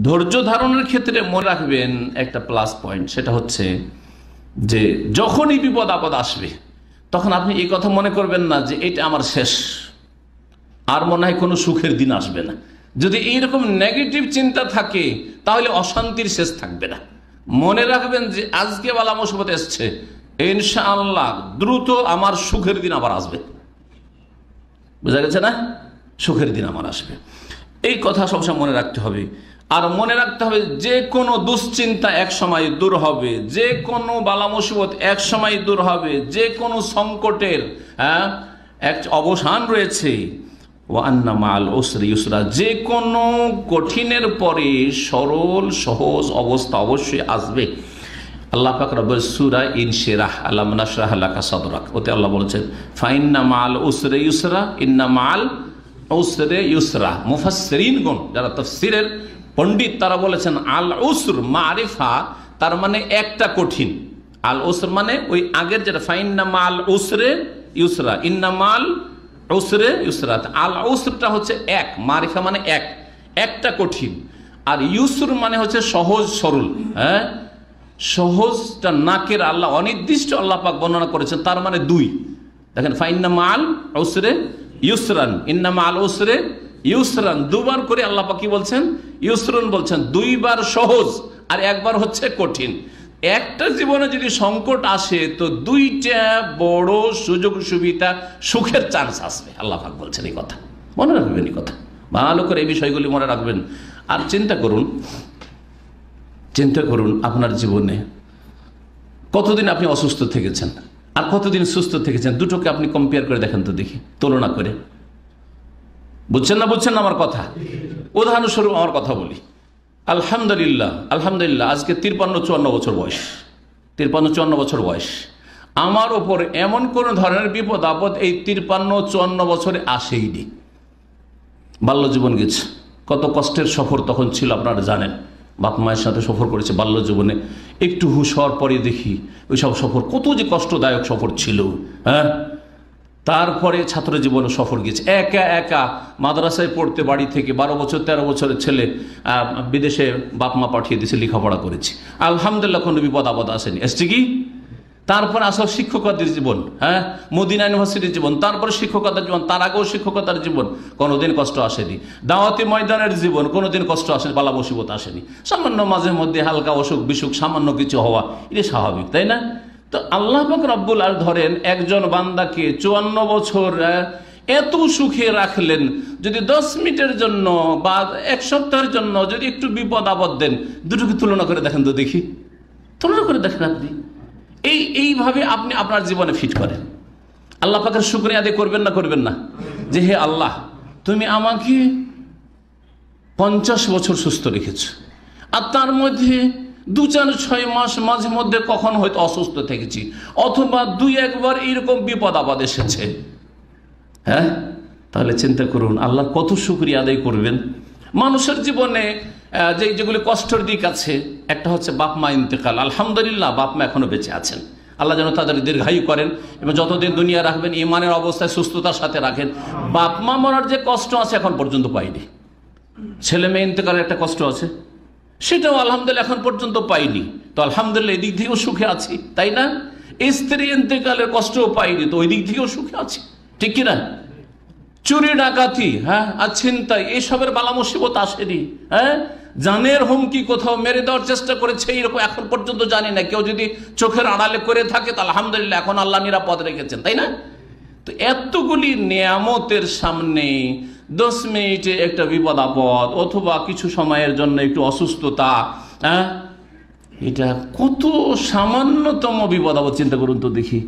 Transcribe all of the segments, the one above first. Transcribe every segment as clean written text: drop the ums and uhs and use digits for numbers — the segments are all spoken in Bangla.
ধৈর্য ধারণের ক্ষেত্রে মনে রাখবেন একটা প্লাস পয়েন্ট, সেটা হচ্ছে যে যখনই বিপদ আপদ আসবে তখন আপনি এই কথা মনে করবেন না যে এটা আমার শেষ, আর মনে হয় কোনো সুখের দিন আসবে না। যদি এইরকম নেগেটিভ চিন্তা থাকে তাহলে অশান্তির শেষ থাকবে না। মনে রাখবেন যে আজকে বালা মুসিবত এসছে, ইনশাআল্লাহ দ্রুত আমার সুখের দিন আবার আসবে। বোঝা গেছে না? সুখের দিন আমার আসবে, এই কথা সবসময় মনে রাখতে হবে। আর মনে রাখতে হবে যে কোনো দুশ্চিন্তা এক সময় দূর হবে, যে কোনো বালা মুসিবত এক সময় দূর হবে, যে কোনো সংকটের এক অবসান রয়েছে। ওয়ান্না মাল উসরি ইউসরা, যে কোনো কঠিনের পরে সরল সহজ অবস্থা অবশ্যই আসবে। আল্লাহ পাক রব্বুল সূরা ইনশিরাহ আলাম নাশরাহ লাকা সাদরাক, ওতে আল্লাহ বলেছেন ফাইন্না মাল উসরি ইউসরা ইন্না মাল উসরি ইউসরা। মুফাসসিরিনগণ যারা তাফসীরের পণ্ডিত তারা বলেছেন আল উসর মারিফা, তার মানে একটা কঠিন। আল উসর মানে ওই আগের যেটা ফাইন্না মাল উসরে ইউসরা ইন্না মাল উসরে ইউসরা। আল উসরটা হচ্ছে এক, মারিফা মানে এক, একটা কঠিন। আর ইউসর মানে হচ্ছে সহজ সরল। হ্যাঁ, সহজটা নাকের আল্লাহ অনির্দিষ্ট আল্লাহ পাক বর্ণনা করেছেন, তার মানে দুই। দেখেন ফাইন্না মাল উসরে ইউসরান ইন্না মাল উসরে ইউসরান, দুবার করে আল্লাহ পাক কি বলছেন? ইউসরান বলছেন। দুইবার সহজ আর একবার হচ্ছে কঠিন। একটা জীবনে যদি সংকট আসে তো দুইটা বড় সুযোগ সুবিধা সুখের চান্স আসবে। আল্লাহ পাক বলছেন এই কথা, মনে রাখবেন এই কথা, ভালো করে এই বিষয়গুলি মনে রাখবেন। আর চিন্তা করুন আপনার জীবনে কতদিন আপনি অসুস্থ থেকেছেন আর কতদিন সুস্থ থেকেছেন, দুটোকে আপনি কম্পেয়ার করে দেখেন তো দেখি, তুলনা করে। বুঝছেন না আমার কথা? উদাহরণস্বরূপ আমার কথা বলি। আলহামদুলিল্লাহ আজকে 53-54 বছর বয়স, 53-54 বছর বয়স। আমার ওপর এমন কোন ধরনের বিপদ আপদ এই 53-54 বছরে আসেইনি। বাল্য জীবন গেছে, কত কষ্টের সফর তখন ছিল আপনারা জানেন। বাপ মায়ের সাথে সফর করেছে বাল্য জীবনে, একটু হুঁশ হওয়ার পরে দেখি ওই সব সফর কত যে কষ্টদায়ক সফর ছিল। হ্যাঁ, তারপরে ছাত্র জীবনে সফর গেছে, একা একা মাদ্রাসায় পড়তে বাড়ি থেকে 12 বছর 13 বছরের ছেলে বিদেশে বাপ মা পাঠিয়ে দিয়েছে, লেখাপড়া করেছি। আলহামদুলিল্লাহ কোনো বিপদ আপদ আসেনি। এসছে কি? তারপর আসল শিক্ষকতার জীবন, হ্যাঁ, মদিনা ইউনিভার্সিটির জীবন, তারপরে শিক্ষকতার জীবন, তার আগেও শিক্ষকতার জীবন, কোনোদিন কষ্ট আসেনি। দাওয়াতি ময়দানের জীবন, কোনোদিন কষ্ট আসেনি, বালা মুসিবত আসেনি। সামান্য মাঝে মধ্যে হালকা অসুখ বিসুখ সামান্য কিছু হওয়া, এটা স্বাভাবিক, তাই না? তো আল্লাহ পাক রব্বুল আলামিন ধরেন একজন বান্দাকে 54 বছর এত সুখে রাখলেন, যদি 10 মিনিটের জন্য বা 1 সপ্তাহের জন্য যদি একটু বিপদ আপদ দেন, দুটোকে তুলনা করে দেখেন তো দেখি, তুলনা করে দেখেন আপনি। এইভাবে আপনি আপনার জীবনে ফিট করেন। আল্লাহ পাকের শুকরিয়া আদায় করবেন না যে হে আল্লাহ তুমি আমাকে 50 বছর সুস্থ রেখেছো, আর তার মধ্যে 2-4-6 মাস মাঝে মধ্যে কখন হয়তো অসুস্থ থেকেছি, অথবা 2-1 বার এইরকম বিপদ আপদ এসেছে। হ্যাঁ, তাহলে চিন্তা করুন আল্লাহর কত শুকরিয়া আদায় করবেন। মানুষের জীবনে যেগুলি কষ্টের দিক আছে, একটা হচ্ছে বাপ মা ইন্তেকাল। আলহামদুলিল্লাহ বাপ মা এখনো বেঁচে আছেন, আল্লাহ যেন তাদের দীর্ঘায়ু করেন এবং যতদিন দুনিয়া রাখবেন ইমানের অবস্থায় সুস্থতার সাথে রাখেন। বাপ মা মরার যে কষ্ট আছে এখন পর্যন্ত পাইনি। ছেলে মেয়ে ইন্তেকালের একটা কষ্ট আছে, সেটাও আলহামদুলিল্লাহ এখন পর্যন্ত পাইনি। তো আলহামদুলিল্লাহ এদিক থেকেও সুখে আছি, তাই না? স্ত্রী ইন্তেকালের কষ্টও পাইনি, তো ওই দিক থেকেও সুখে আছি, ঠিক কিনা? চুরি ডাকাতি, হ্যাঁ, আর ছিনতাই, এইসবের বালা মুসিবত আসেনি। হ্যাঁ, জানের হুমকি কোথাও মেরে দেওয়ার চেষ্টা করেছে এরকম এখন পর্যন্ত জানি না। কেউ যদি চোখের আড়ালে করে থাকে তো আলহামদুলিল্লাহ এখন আল্লাহ নিরাপদ রেখেছেন, তাই না? তো এতগুলি নিয়ামতের সামনে 10 মিনিটে একটা বিপদ আপদ অথবা কিছু সময়ের জন্য একটু অসুস্থতা, হ্যাঁ, এটা কত সামান্যতম বিপদ আপদ চিন্তা করুন তো দেখি।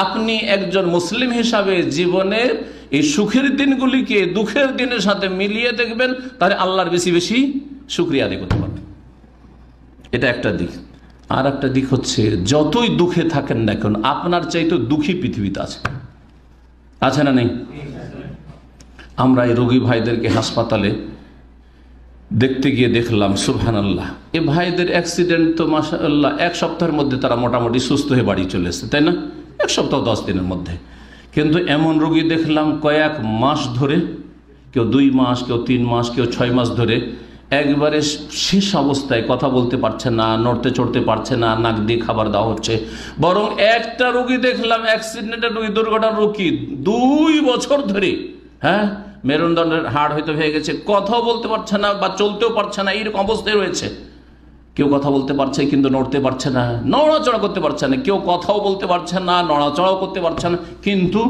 আপনি একজন মুসলিম হিসাবে জীবনের এই সুখের দিনগুলিকে দুঃখের দিনের সাথে মিলিয়ে দেখবেন, তাহলে আল্লাহর বেশি বেশি শুকরিয়া আদায় করতে পারবেন। এটা একটা দিক। আর একটা দিক হচ্ছে যতই দুঃখে থাকেন না কেন আপনার চাইতে দুঃখী পৃথিবীতে আছে না নেই? আমরা এই রোগী ভাইদেরকে হাসপাতালে দেখতে গিয়ে দেখলাম সুবহানাল্লাহ, এই ভাইদের অ্যাক্সিডেন্ট তো মাশাআল্লাহ 1 সপ্তাহের মধ্যে তারা মোটামুটি সুস্থ হয়ে বাড়ি চলে এসেছে, তাই না? 1 সপ্তাহ 10 দিনের মধ্যে। কিন্তু এমন রোগী দেখলাম কয়েক মাস ধরে, কেউ 2 মাস, কেউ 3 মাস, কেউ 6 মাস ধরে একবারে শেষ অবস্থায়, কথা বলতে পারছে না, নড়তে চড়তে পারছে না, নাক দিয়ে খাবার দেওয়া হচ্ছে। বরং একটা রোগী দেখলাম, অ্যাক্সিডেন্টের রোগী, দুর্ঘটনার রোগী, 2 বছর ধরে মেরুদণ্ডের হাড় হয়তো হয়ে গেছে, কথাও বলতে পারছে না বা চলতেও পারছে না, এইরকম অবস্থায় রয়েছে। কেউ কথা বলতে পারছে কিন্তু নড়তে পারছে না, নড়াচড়া করতে পারছে না। কেউ কথাও বলতে পারছে না, নড়াচড়াও করতে পারছে না, কিন্তু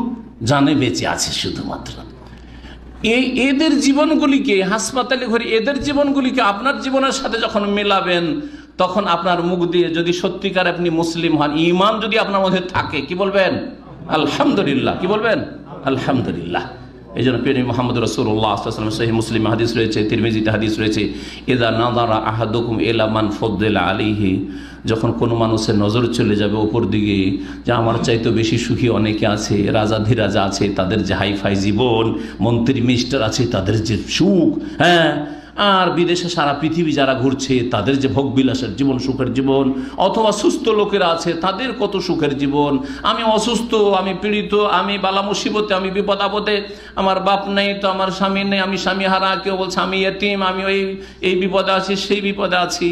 জানে বেঁচে আছে শুধুমাত্র। এদের জীবনগুলিকে, হাসপাতালে ঘরে এদের জীবনগুলিকে আপনার জীবনের সাথে যখন মেলাবেন, তখন আপনার মুখ দিয়ে যদি সত্যিকার আপনি মুসলিম হন, ঈমান যদি আপনার মধ্যে থাকে, কি বলবেন? আলহামদুলিল্লাহ। কি বলবেন? আলহামদুলিল্লাহ। এই জন্য প্রিয় নবী মুহাম্মদ রাসূলুল্লাহ সাল্লাল্লাহু আলাইহি ওয়াসাল্লাম, সহিহ মুসলিম হাদিস রয়েছে, তিরমিজিতে হাদিস রয়েছে, ইযা নাযারা আহাদুকুম ইলা মান ফাদ্দালা আলাইহি, যখন কোনো মানুষের নজর চলে যাবে ওপর দিকে, যে আমার চাইতে বেশি সুখী অনেকে আছে, রাজাধিরাজা আছে, তাদের যে হাইফাই জীবন, মন্ত্রী মিনিস্টার আছে, তাদের যে সুখ, আর বিদেশে সারা পৃথিবী যারা ঘুরছে, তাদের যে ভোগবিলাসের জীবন, সুখের জীবন, অথবা সুস্থ লোকেরা আছে, তাদের কত সুখের জীবন। আমি অসুস্থ, আমি পীড়িত, আমি বালা মুসিবতে, আমি বিপদ আপদে, আমার বাপ নেই তো আমার স্বামী নেই, আমি স্বামী হারা, কেউ বলছে আমি এতিম, আমি এই বিপদে আছি, সেই বিপদে আছি।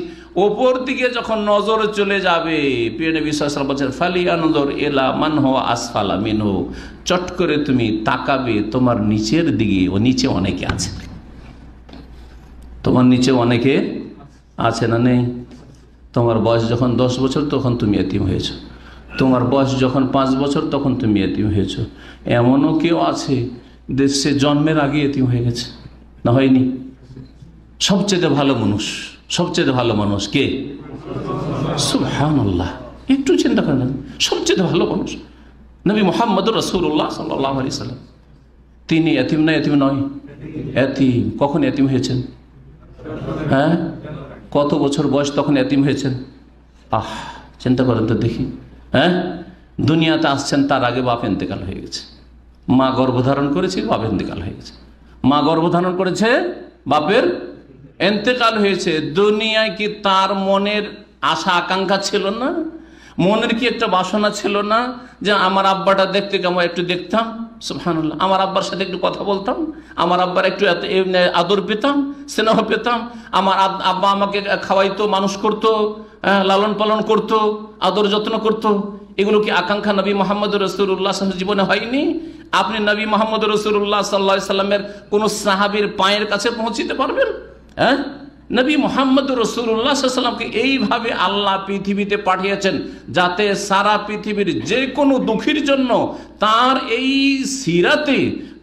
ওপর দিকে যখন নজর চলে যাবে, প্রিয় নবী সাল্লাল্লাহু আলাইহি ওয়াসাল্লাম বলছেন, ফালিয়ানজুর ইলা মান হুয়া আসফালা মিনহু, চট করে তুমি তাকাবে তোমার নিচের দিকে, ও নিচে অনেকে আছে। তোমার নিচে অনেকে আছে না নেই? তোমার বয়স যখন 10 বছর তখন তুমি এতিম হয়েছ, তোমার বয়স যখন 5 বছর তখন তুমি এতিম হয়েছ। এমনও কেউ আছে দেশে জন্মের আগে এতিম হয়ে গেছে, না হয়নি? সবচেয়ে ভালো মানুষ, সবচেয়ে ভালো মানুষ কে? সুবহানাল্লাহ। একটু চিন্তা করেন, সবচেয়ে ভালো মানুষ নবী মুহাম্মদ রাসূলুল্লাহ সাল্লাল্লাহু আলাইহি সাল্লাম, তিনি এতিম না? এতিম নয়, এতিম। কখন এতিম হয়েছেন? কত বছর বয়স তখন এতিম হয়েছেন? চিন্তা করেন তো দেখি। দুনিয়াতে আসছেন, তার আগে বাপ ইন্তেকাল হয়ে গেছে। মা গর্ভধারণ করেছে, বাপ ইন্তেকাল হয়ে গেছে। মা গর্ভধারণ করেছে, বাপের ইন্তেকাল হয়েছে। দুনিয়ায় কি তার মনের আশা আকাঙ্ক্ষা ছিল না? মনের কি একটা বাসনা ছিল না যে আমার আব্বাটা দেখতে কেমন, একটু দেখতাম, সুবহানাল্লাহ, আমার আব্বার সাথে একটু কথা বলতাম, আমার আব্বার একটু আদর পেতাম, স্নেহ পেতাম, আমার আব্বা আমাকে খাওয়াইতো, মানুষ করতো, লালন পালন করতো, আদর যত্ন করতো। এগুলো কি আকাঙ্ক্ষা নবী মুহাম্মদ রাসূলুল্লাহ জীবনে হয়নি? আপনি নবী মুহাম্মদ রাসূলুল্লাহ সাল্লাল্লাহু আলাইহি সাল্লামের কোন সাহাবীর পায়ের কাছে পৌঁছিতে পারবেন? নবী মুহাম্মদ রাসূলুল্লাহ সাল্লাল্লাহু আলাইহি সাল্লামকে এইভাবে আল্লাহ পৃথিবীতে পাঠিয়েছেন, যাতে সারা পৃথিবীর যে কোনো দুঃখীর জন্য তার এই সিরাতে,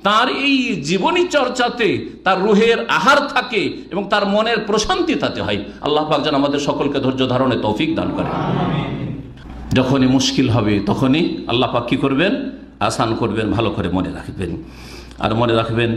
তার এই জীবনী চর্চাতে তার রুহের আহার থাকে এবং তার মনের প্রশান্তি তাতে হয়। আল্লাহ পাক যেন আমাদের সকলকে ধৈর্য ধারণে তৌফিক দান করেন। যখনই মুশকিল হবে তখনই আল্লাহ পাক কি করবেন? আসান করবেন। ভালো করে মনে রাখবেন। আর মনে রাখবেন